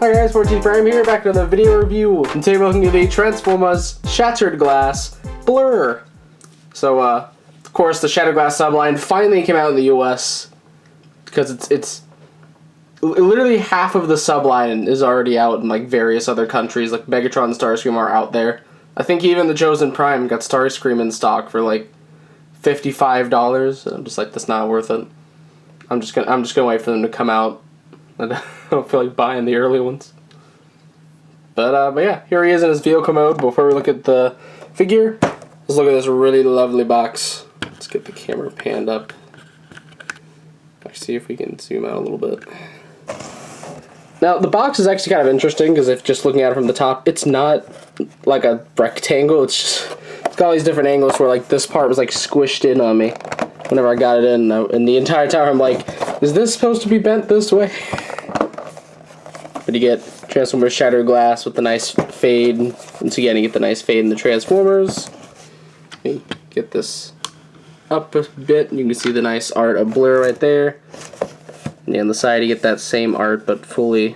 Hi guys, 14 Prime here, back to the video review. And today we're looking at the Transformers Shattered Glass Blurr. So, of course, the Shattered Glass subline finally came out in the US because it's literally half of the subline is already out in like various other countries. Like Megatron and Starscream are out there. I think even the Chosen Prime got Starscream in stock for like $55. And I'm just like, that's not worth it. I'm just gonna wait for them to come out. I don't feel like buying the early ones. But yeah, here he is in his vehicle mode. Before we look at the figure, let's look at this really lovely box. Let's get the camera panned up. Let's see if we can zoom out a little bit. Now, the box is actually kind of interesting because if just looking at it from the top, it's not like a rectangle. It's got all these different angles where like this part was like squished in on me whenever I got it in. And the entire time I'm like, is this supposed to be bent this way? But you get Transformers Shattered Glass with the nice fade. Once again, you get the nice fade in the Transformers. You get this up a bit, and you can see the nice art of Blurr right there. And on the side, you get that same art, but fully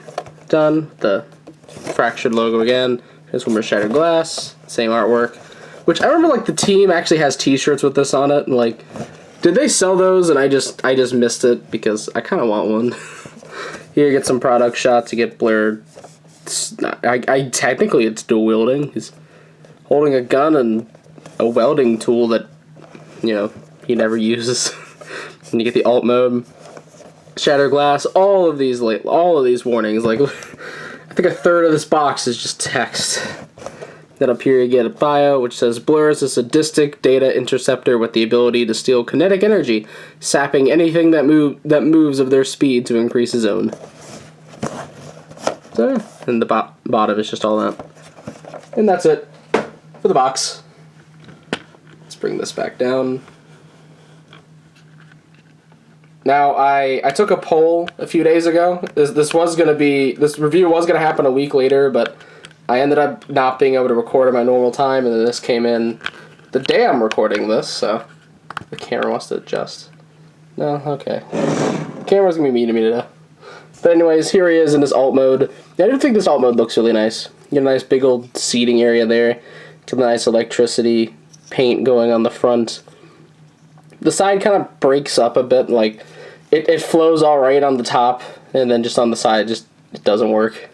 done. The fractured logo again. Transformers Shattered Glass, same artwork. Which I remember, like, the team actually has T-shirts with this on it, and like, did they sell those? And I just missed it because I kind of want one. Here you get some product shots. You get Blurr. Technically it's dual wielding. He's holding a gun and a welding tool that, you know, he never uses. And you get the alt mode, Shattered Glass. All of these warnings. Like, I think a third of this box is just text. Then up here you get a bio, which says Blurr is a sadistic data interceptor with the ability to steal kinetic energy, sapping anything that moves of their speed to increase his own. So, and the bottom is just all that. And that's it for the box. Let's bring this back down. Now, I took a poll a few days ago. This review was gonna happen a week later, but I ended up not being able to record at my normal time, and then this came in the day I'm recording this, so the camera wants to adjust. No? Okay. The camera's gonna be mean to me today. But anyways, here he is in his alt mode. I do think this alt mode looks really nice. You get a nice big old seating area there. Get a nice electricity paint going on the front. The side kind of breaks up a bit, like it flows alright on the top, and then just on the side it doesn't work.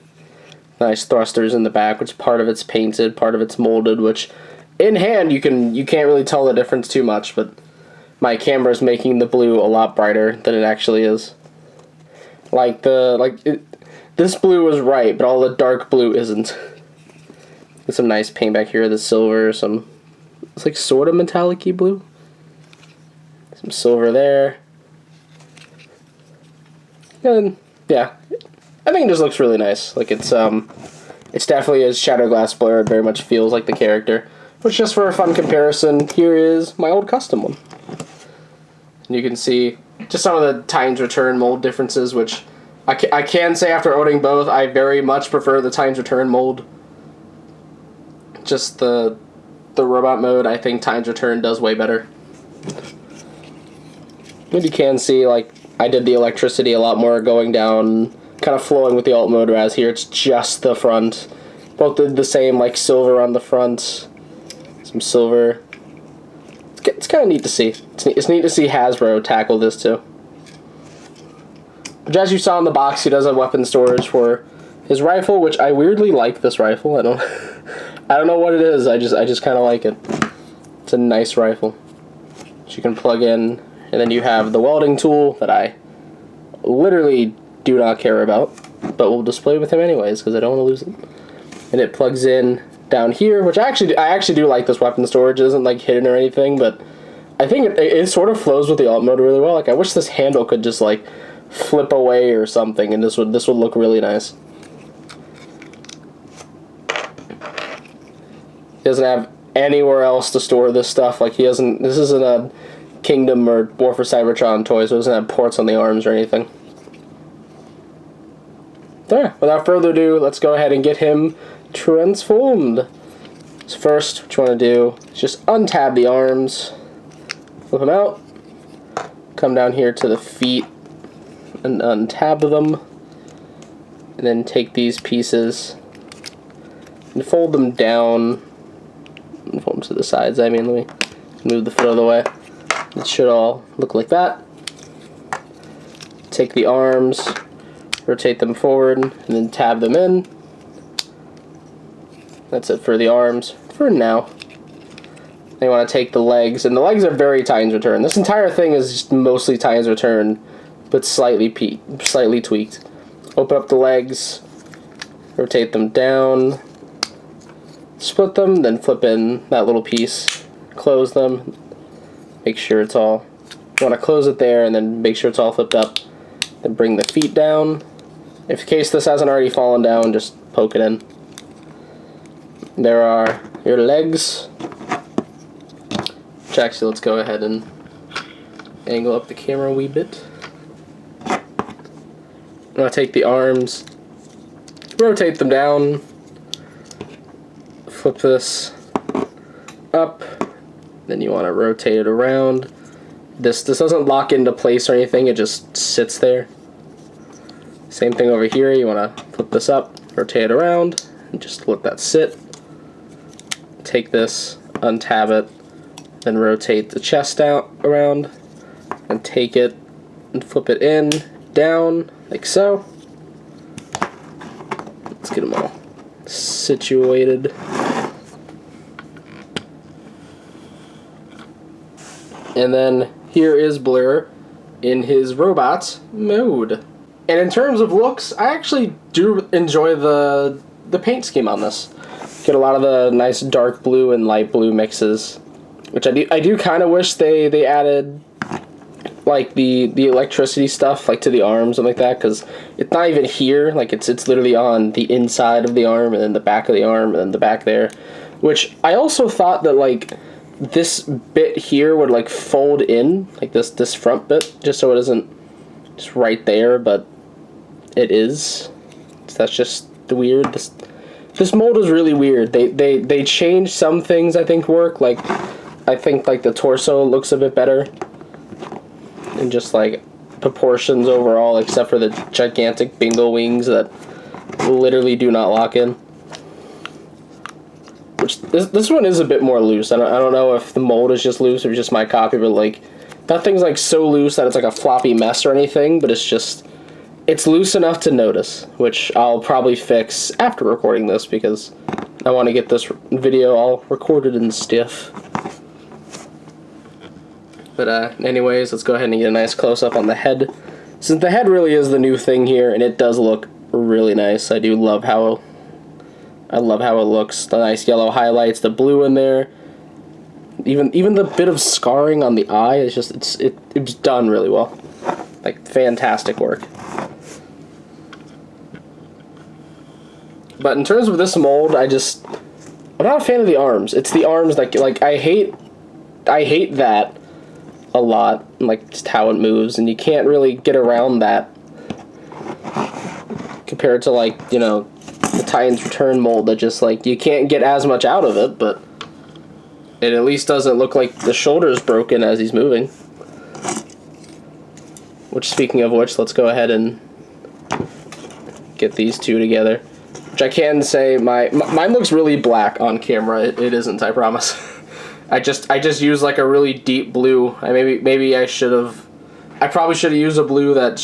Nice thrusters in the back, which part of it's painted, part of it's molded, which in hand you can't really tell the difference too much, but my camera's making the blue a lot brighter than it actually is. This blue is right, but all the dark blue isn't. Get some nice paint back here, the silver, it's like sort of metallic-y blue. Some silver there. And yeah, I think it just looks really nice. Like it's definitely as Shattered Glass Blurr. It very much feels like the character. Which, just for a fun comparison, here is my old custom one. And you can see just some of the Times Return mold differences, which I can say after owning both, I very much prefer the Times Return mold. Just the robot mode, I think Times Return does way better. And you can see, like, I did the electricity a lot more going down, kind of flowing with the alt mode, whereas here it's just the front. Both did the same, like, silver on the front. Some silver. It's kind of neat to see. It's neat to see Hasbro tackle this too. But as you saw in the box, he does have weapon storage for his rifle, which I weirdly like this rifle. I don't know what it is. I just kind of like it. It's a nice rifle, which you can plug in, and then you have the welding tool that I literally do not care about, but we'll display with him anyways because I don't want to lose it. And it plugs in down here, which I actually do like this weapon storage. It isn't like hidden or anything, but I think it sort of flows with the alt mode really well. Like, I wish this handle could just like flip away or something, and this would look really nice. He doesn't have anywhere else to store this stuff. Like, this isn't a Kingdom or War for Cybertron toy, so it doesn't have ports on the arms or anything. There, without further ado, let's go ahead and get him transformed. So first, what you want to do is just untab the arms, flip them out, come down here to the feet, and untab them. and then take these pieces and fold them down, and fold them to the sides. I mean, let me move the foot out of the way. It should all look like that. Take the arms, rotate them forward, and then tab them in. That's it for the arms for now. Then you want to take the legs, and the legs are very tines return. This entire thing is just mostly tines return, but slightly tweaked. Open up the legs, rotate them down, split them, then flip in that little piece, close them, make sure it's all, you want to close it there and then make sure it's all flipped up. Then bring the feet down. If in case this hasn't already fallen down, just poke it in. There are your legs. Which actually, let's go ahead and angle up the camera a wee bit. I'm going to take the arms, rotate them down, flip this up, then you want to rotate it around. This doesn't lock into place or anything, it just sits there. Same thing over here, you want to flip this up, rotate it around, and just let that sit. Take this, untab it, then rotate the chest out around, and take it and flip it in, down, like so. Let's get them all situated. And then here is Blurr in his robot mode. And in terms of looks, I actually do enjoy the paint scheme on this. Get a lot of the nice dark blue and light blue mixes, which I do kind of wish they added like the electricity stuff like to the arms and like that, because it's not even here, like it's literally on the inside of the arm and then the back of the arm and then the back there, which I also thought that like this bit here would like fold in, like this front bit, just so it isn't just right there, but it is. So that's just weird. This mold is really weird. They changed some things I think work, like I think like the torso looks a bit better and just like proportions overall, except for the gigantic bingo wings that literally do not lock in. Which this one is a bit more loose. I don't know if the mold is just loose or just my copy, but like that thing's like so loose that it's like a floppy mess or anything, but it's loose enough to notice, which I'll probably fix after recording this because I want to get this video all recorded and stiff. But anyways, let's go ahead and get a nice close-up on the head. Since the head really is the new thing here, and it does look really nice. I do love how it looks. The nice yellow highlights, the blue in there. Even the bit of scarring on the eye is just it's done really well. Like fantastic work. But in terms of this mold, I'm not a fan of the arms. It's the arms that like I hate that a lot, like just how it moves, and you can't really get around that compared to like, you know, the Titans Return mold that just like you can't get as much out of it, but it at least doesn't look like the shoulder's broken as he's moving. Which, speaking of which, let's go ahead and get these two together. Which I can say, mine looks really black on camera. It isn't, I promise. I just used like a really deep blue. Maybe I probably should have used a blue that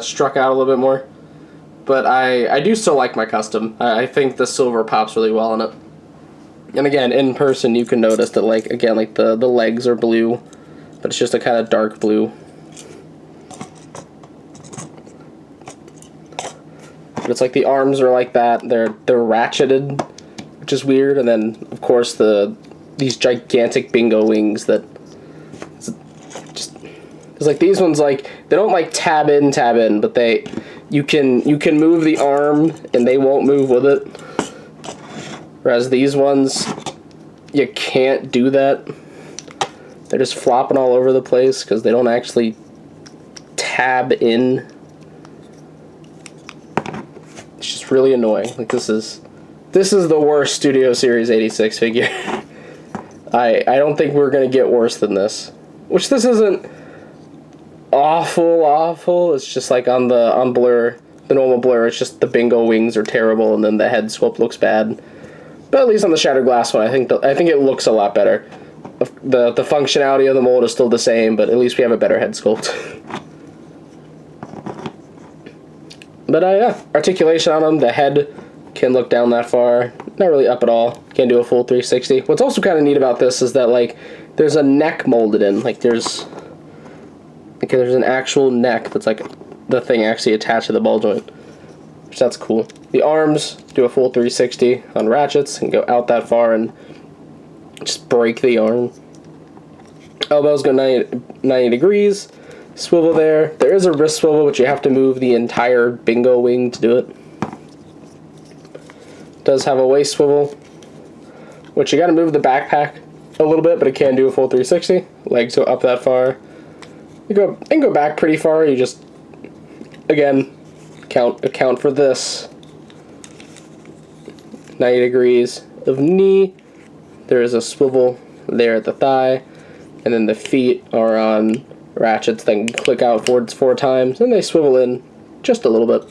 struck out a little bit more. But I do still like my custom. I think the silver pops really well in it. And again, in person you can notice that like again like the legs are blue, but it's just a kind of dark blue. But it's like the arms are like that. They're ratcheted, which is weird. And then of course these gigantic bingo wings that just, it's like these ones, like they don't like tab in, but you can move the arm and they won't move with it. Whereas these ones, you can't do that. They're just flopping all over the place because they don't actually tab in. It's just really annoying. Like this is the worst Studio Series 86 figure. I don't think we're gonna get worse than this. Which this isn't awful. It's just like on Blurr, the normal Blurr. It's just the bingo wings are terrible, and then the head sculpt looks bad. But at least on the Shattered Glass one, I think it looks a lot better. The functionality of the mold is still the same, but at least we have a better head sculpt. But yeah, articulation on them. The head can look down that far. Not really up at all. Can't do a full 360. What's also kind of neat about this is that, like, there's a neck molded in. Like, there's an actual neck that's, like, the thing actually attached to the ball joint. Which that's cool. The arms do a full 360 on ratchets and go out that far and just break the arm. Elbows go 90 degrees. Swivel there. There is a wrist swivel, but you have to move the entire bingo wing to do it. Does have a waist swivel, which you got to move the backpack a little bit, but it can do a full 360. Legs go up that far. You go back pretty far. You just, again, account for this. 90 degrees of knee. There is a swivel there at the thigh, and then the feet are on ratchets that can click outwards 4 times, and they swivel in just a little bit.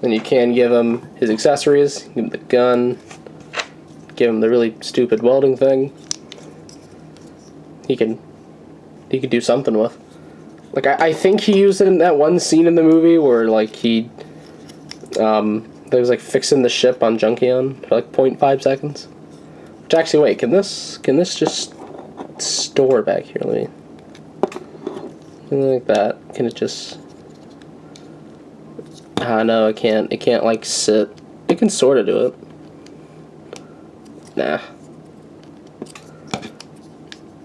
Then you can give him his accessories, give him the gun, give him the really stupid welding thing. He can do something with. Like, I think he used it in that one scene in the movie where, like, he was, like, fixing the ship on Junkion for, like, 0.5 seconds. Which, actually, wait, can this just store back here? Let me... Something like that. Can it just... no, it can't. It can't, like, sit. It can sort of do it. Nah.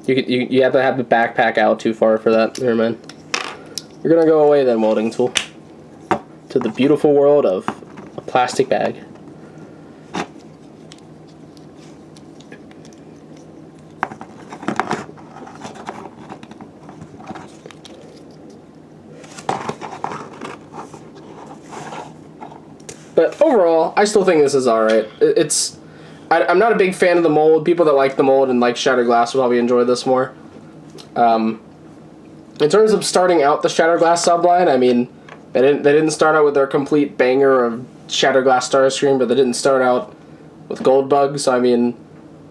You have to have the backpack out too far for that. Never mind. You're gonna go away then, welding tool. To the beautiful world of a plastic bag. But overall, I still think this is alright. I'm not a big fan of the mold. People that like the mold and like Shattered Glass will probably enjoy this more. In terms of starting out the Shattered Glass subline, I mean, they didn't start out with their complete banger of Shattered Glass Starscream, but they didn't start out with Goldbug, so I mean,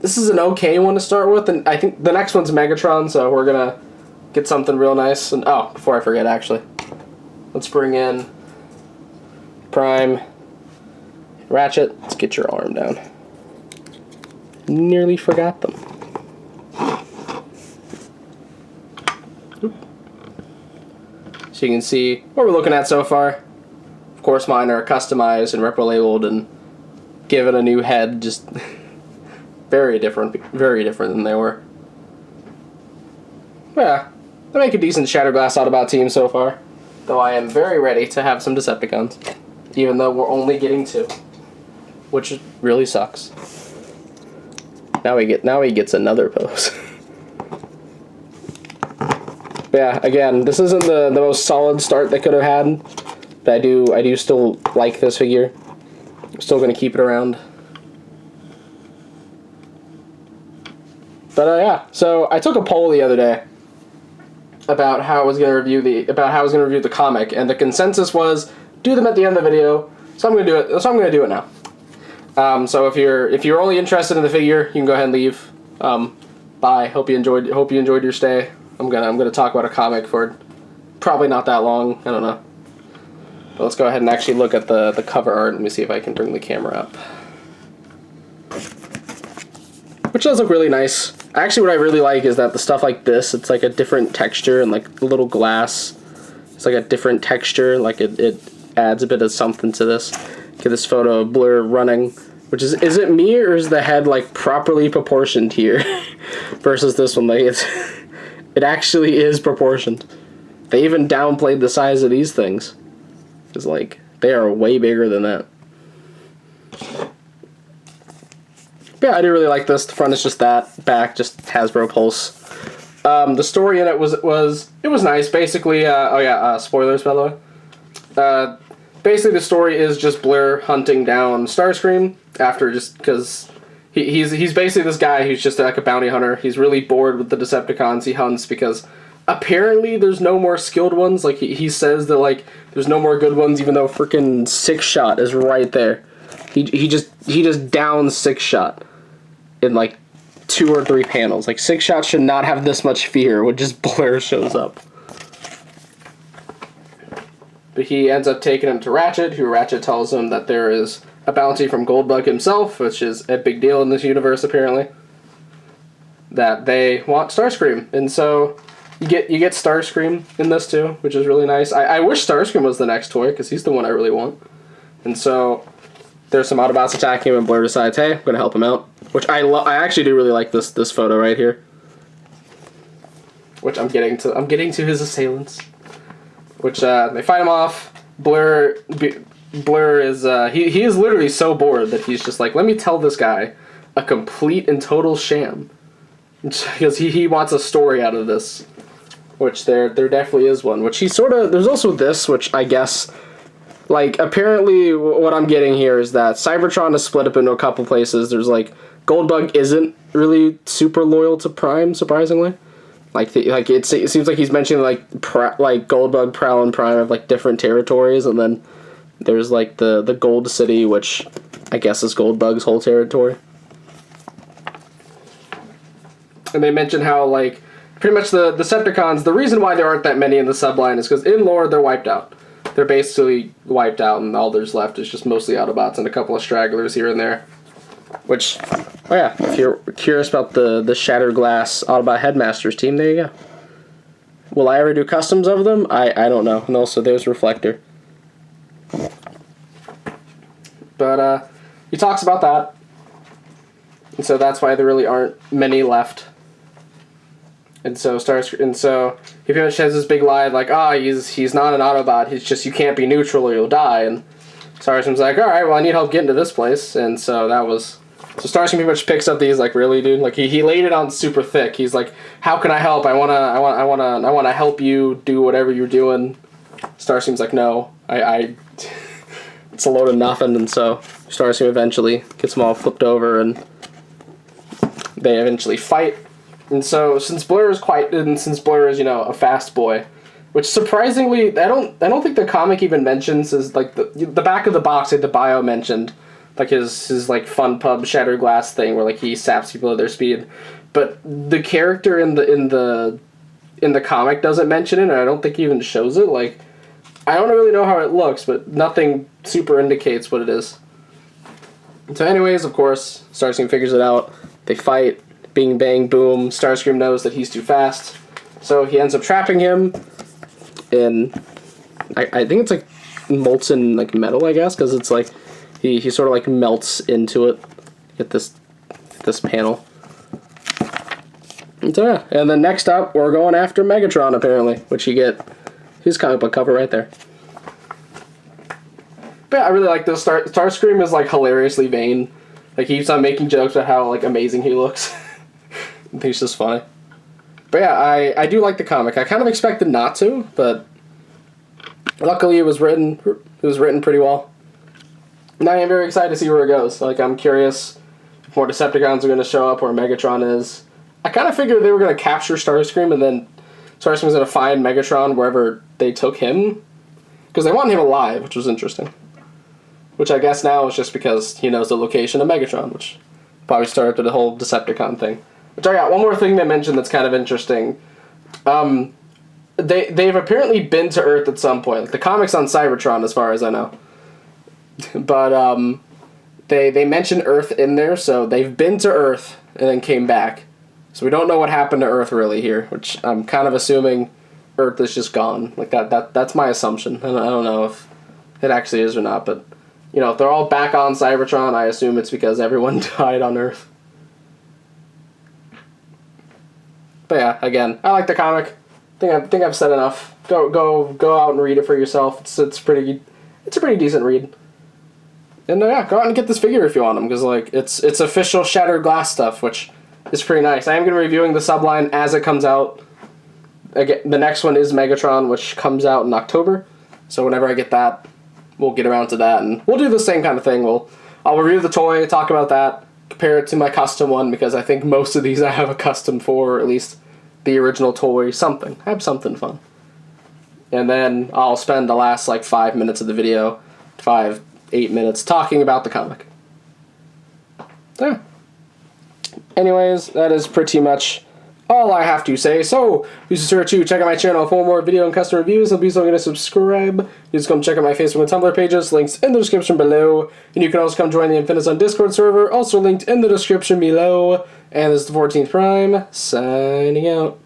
this is an okay one to start with, and I think the next one's Megatron, so we're gonna get something real nice. And oh, before I forget, actually, let's bring in Prime, Ratchet. Let's get your arm down. Nearly forgot them. So you can see what we're looking at so far. Of course, mine are customized and repro labeled and given a new head. Just very different than they were. Yeah, they make a decent Shattered Glass Autobot team so far. Though I am very ready to have some Decepticons, even though we're only getting 2, which really sucks. Now he gets another pose. But yeah, again, this isn't the most solid start they could have had, but I do still like this figure. I'm still gonna keep it around. But yeah, so I took a poll the other day about how I was gonna review the comic, and the consensus was do them at the end of the video. So I'm gonna do it. So I'm gonna do it now. So if you're only interested in the figure, you can go ahead and leave. Bye. Hope you enjoyed your stay. I'm gonna talk about a comic for probably not that long. I don't know. But let's go ahead and actually look at the cover art. Let me see if I can bring the camera up. Which does look really nice. Actually, what I really like is that the stuff like this, it's like a different texture, and like the little glass, it's like a different texture. Like it adds a bit of something to this. Get this photo of Blurr running, which is it me or is the head like properly proportioned here versus this one? Like it actually is proportioned. They even downplayed the size of these things. It's like they are way bigger than that. Yeah, I do really like this. The front is just that. Back just Hasbro Pulse. The story in it was nice. Basically, spoilers by the way. Basically, the story is just Blurr hunting down Starscream after because he's basically this guy who's just like a bounty hunter. He's really bored with the Decepticons he hunts because apparently there's no more skilled ones. Like, he says that, like, there's no more good ones, even though freaking Six Shot is right there. He just downs Six Shot in, like, 2 or 3 panels. Like, Six Shot should not have this much fear when just Blurr shows up. But he ends up taking him to Ratchet, who Ratchet tells him that there is a bounty from Goldbug himself, which is a big deal in this universe, apparently. That they want Starscream. And so you get Starscream in this too, which is really nice. I wish Starscream was the next toy, because he's the one I really want. And so there's some Autobots attacking him, and Blurr decides, hey, I'm going to help him out. Which I actually do really like this photo right here. Which I'm getting to his assailants. Which they fight him off. Blurr is he is literally so bored that he's just like, let me tell this guy a complete and total sham. Because he wants a story out of this. Which there definitely is one. Which he sort of, there's also this, which I guess, like, apparently what I'm getting here is that Cybertron is split up into a couple places. There's, like, Goldbug isn't really super loyal to Prime, surprisingly. It seems like he's mentioning, like Goldbug, Prowl, and Prime have, like, different territories, and then there's, like, the Gold City, which I guess is Goldbug's whole territory. And they mention how, like, pretty much the Decepticons, the reason why there aren't that many in the subline is because in lore they're wiped out. They're basically wiped out, and all there's left is just mostly Autobots and a couple of stragglers here and there. Which, oh yeah, if you're curious about the Shattered Glass Autobot Headmasters team, there you go. Will I ever do customs of them? I don't know. And also, there's Reflector. But, he talks about that. And so that's why there really aren't many left. And so he pretty much has this big lie, like, he's not an Autobot, he's just, you can't be neutral or you'll die, and Starscream's like, alright, well, I need help getting to this place, and so Starscream pretty much picks up these, like, really, dude, like, he laid it on super thick. He's like, how can I help? I wanna help you do whatever you're doing. Starscream's like, no, it's a load of nothing, and so Starscream eventually gets them all flipped over, and they eventually fight. And so, since Blurr is, you know, a fast boy, which surprisingly, I don't think the comic even mentions, is like the back of the box, like the bio mentioned, like his like fun pub Shattered Glass thing where like he saps people at their speed, but the character in the comic doesn't mention it, and I don't think he even shows it. Like, I don't really know how it looks, but nothing super indicates what it is. So, anyways, of course, Starscream figures it out. They fight. Bing, bang, boom. Starscream knows that he's too fast, so he ends up trapping him in, I think it's like molten like metal, I guess, because it's like he sort of like melts into it. Get this panel. And so yeah, and then next up we're going after Megatron, apparently, which you get his comic book cover right there. But yeah, I really like this. Starscream is like hilariously vain. Like, he keeps on making jokes about how like amazing he looks. I think it's just funny. But yeah, I do like the comic. I kind of expected not to, but luckily it was written pretty well. And I am very excited to see where it goes. Like, I'm curious if more Decepticons are going to show up, where Megatron is. I kind of figured they were going to capture Starscream, and then Starscream's going to find Megatron wherever they took him. Because they wanted him alive, which was interesting. Which I guess now is just because he knows the location of Megatron, which probably started with the whole Decepticon thing. Which I got one more thing they mentioned that's kind of interesting. They've apparently been to Earth at some point. Like, the comic's on Cybertron, as far as I know. But they mention Earth in there, so they've been to Earth and then came back. So we don't know what happened to Earth really here, which I'm kind of assuming Earth is just gone. Like, that's my assumption. I don't know if it actually is or not, but you know, if they're all back on Cybertron, I assume it's because everyone died on Earth. But yeah, again, I like the comic. I think I've said enough. Go out and read it for yourself. It's a pretty decent read. And yeah, go out and get this figure if you want them, because like it's official Shattered Glass stuff, which is pretty nice. I am going to be reviewing the subline as it comes out. Again, the next one is Megatron, which comes out in October. So whenever I get that, we'll get around to that, and we'll do the same kind of thing. I'll review the toy, talk about that, compare it to my custom one, because I think most of these I have a custom for, or at least the original toy, something. Have something fun. And then I'll spend the last like 5 minutes of the video, 8 minutes, talking about the comic. Yeah. Anyways, that is pretty much all I have to say. So, be sure to check out my channel for more video and custom reviews, and be sure to subscribe. You just come check out my Facebook and Tumblr pages, links in the description below. And you can also come join the Infinisun Discord server, also linked in the description below. And this is the 14th Prime, signing out.